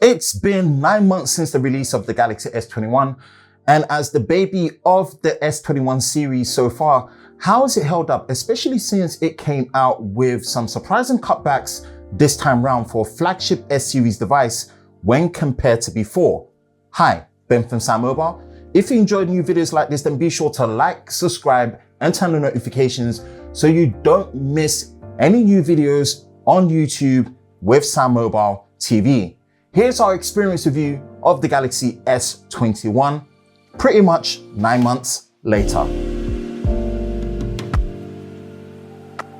It's been 9 months since the release of the Galaxy S21, and as the baby of the S21 series so far, how has it held up, especially since it came out with some surprising cutbacks this time round for a flagship S series device when compared to before? Hi, Ben from SamMobile. If you enjoyed new videos like this, then be sure to like, subscribe, and turn on notifications so you don't miss any new videos on YouTube with SamMobile TV. Here's our experience review of the Galaxy S21, pretty much 9 months later.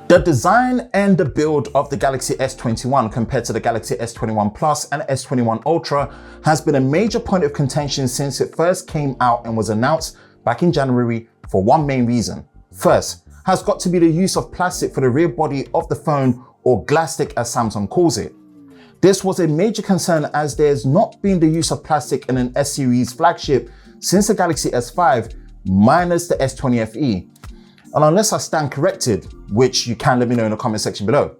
The design and the build of the Galaxy S21 compared to the Galaxy S21 Plus and S21 Ultra has been a major point of contention since it first came out and was announced back in January for one main reason. First, has got to be the use of plastic for the rear body of the phone, or Glastic as Samsung calls it. This was a major concern as there's not been the use of plastic in an S series flagship since the Galaxy S5 minus the S20 FE. And unless I stand corrected, which you can let me know in the comment section below.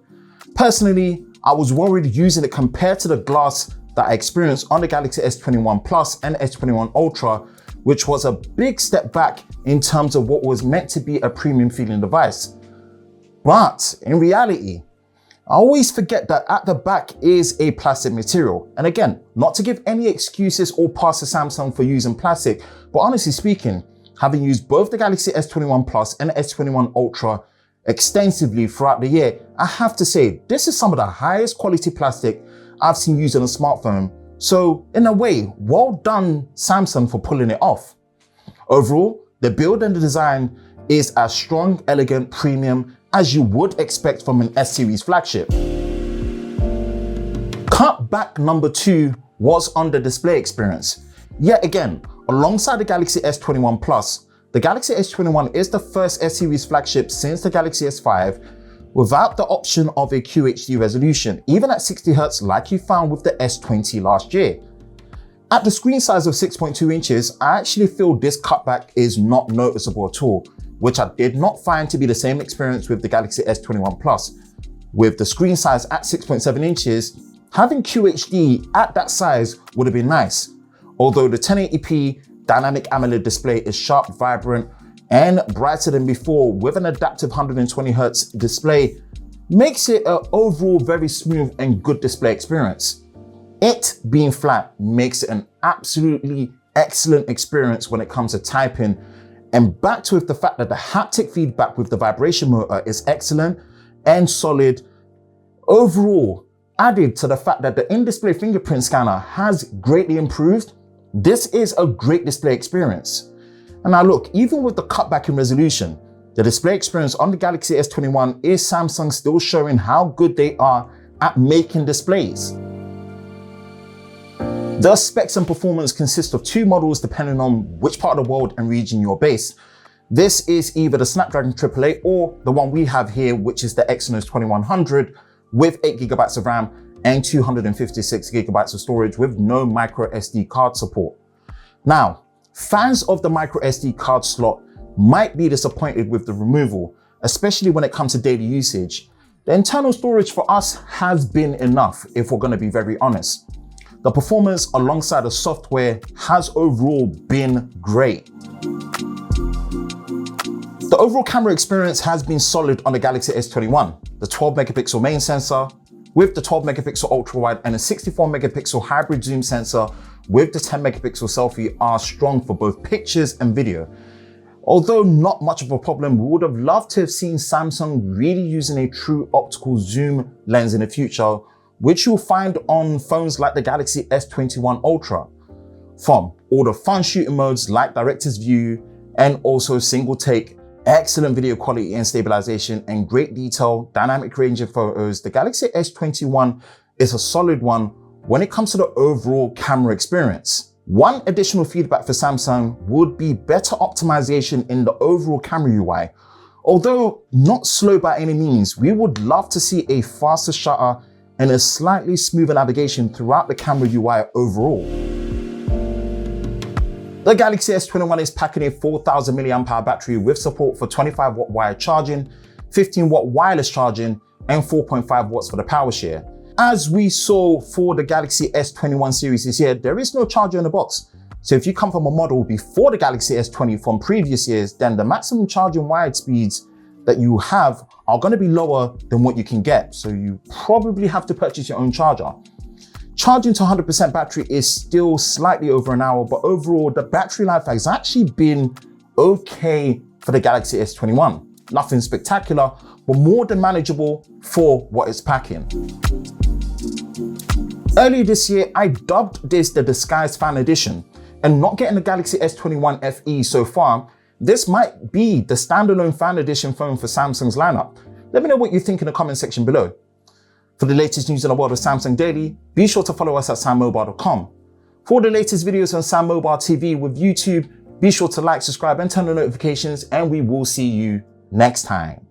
Personally, I was worried using it compared to the glass that I experienced on the Galaxy S21 Plus and S21 Ultra, which was a big step back in terms of what was meant to be a premium feeling device. But in reality, I always forget that at the back is a plastic material. And again, not to give any excuses or pass to Samsung for using plastic, but honestly speaking, having used both the Galaxy S21 Plus and S21 Ultra extensively throughout the year, I have to say, this is some of the highest quality plastic I've seen used on a smartphone. So in a way, well done Samsung for pulling it off. Overall, the build and the design is as strong, elegant, premium as you would expect from an S series flagship. Cutback number 2 was on the display experience. Yet again, alongside the Galaxy S21 Plus, the Galaxy S21 is the first S series flagship since the Galaxy S5 without the option of a QHD resolution, even at 60Hz like you found with the S20 last year. At the screen size of 6.2 inches, I actually feel this cutback is not noticeable at all, which I did not find to be the same experience with the Galaxy S21 Plus. With the screen size at 6.7 inches, having QHD at that size would have been nice. Although the 1080p dynamic AMOLED display is sharp, vibrant, and brighter than before with an adaptive 120Hz display, makes it an overall very smooth and good display experience. It being flat makes it an absolutely excellent experience when it comes to typing, and backed with the fact that the haptic feedback with the vibration motor is excellent and solid. Overall, added to the fact that the in-display fingerprint scanner has greatly improved, this is a great display experience. And now look, even with the cutback in resolution, the display experience on the Galaxy S21 is Samsung still showing how good they are at making displays. The specs and performance consist of 2 models depending on which part of the world and region you're based. This is either the Snapdragon AAA or the one we have here, which is the Exynos 2100 with 8GB of RAM and 256GB of storage with no micro SD card support. Now, fans of the micro SD card slot might be disappointed with the removal, especially when it comes to daily usage. The internal storage for us has been enough, if we're going to be very honest. The performance alongside the software has overall been great. The overall camera experience has been solid on the Galaxy S21. The 12MP main sensor with the 12MP ultra wide and a 64MP hybrid zoom sensor with the 10MP selfie are strong for both pictures and video. Although not much of a problem, we would have loved to have seen Samsung really using a true optical zoom lens in the future, which you'll find on phones like the Galaxy S21 Ultra. From all the fun shooting modes like Director's View and also single take, excellent video quality and stabilization, and great detail, dynamic range of photos, the Galaxy S21 is a solid one when it comes to the overall camera experience. One additional feedback for Samsung would be better optimization in the overall camera UI. Although not slow by any means, we would love to see a faster shutter and a slightly smoother navigation throughout the camera UI overall. The Galaxy S21 is packing a 4000 mAh battery with support for 25W wired charging, 15W wireless charging, and 4.5 watts for the power share. As we saw for the Galaxy S21 series this year, there is no charger in the box. So if you come from a model before the Galaxy S20 from previous years, then the maximum charging wide speeds that you have are going to be lower than what you can get. So you probably have to purchase your own charger. Charging to 100% battery is still slightly over an hour, but overall the battery life has actually been okay for the Galaxy S21. Nothing spectacular, but more than manageable for what it's packing. Earlier this year, I dubbed this the Disguised Fan Edition, and not getting the Galaxy S21 FE so far, this might be the standalone fan edition phone for Samsung's lineup. Let me know what you think in the comment section below. For the latest news in the world of Samsung Daily, be sure to follow us at SamMobile.com. For the latest videos on SamMobile TV with YouTube, be sure to like, subscribe, and turn on notifications, and we will see you next time.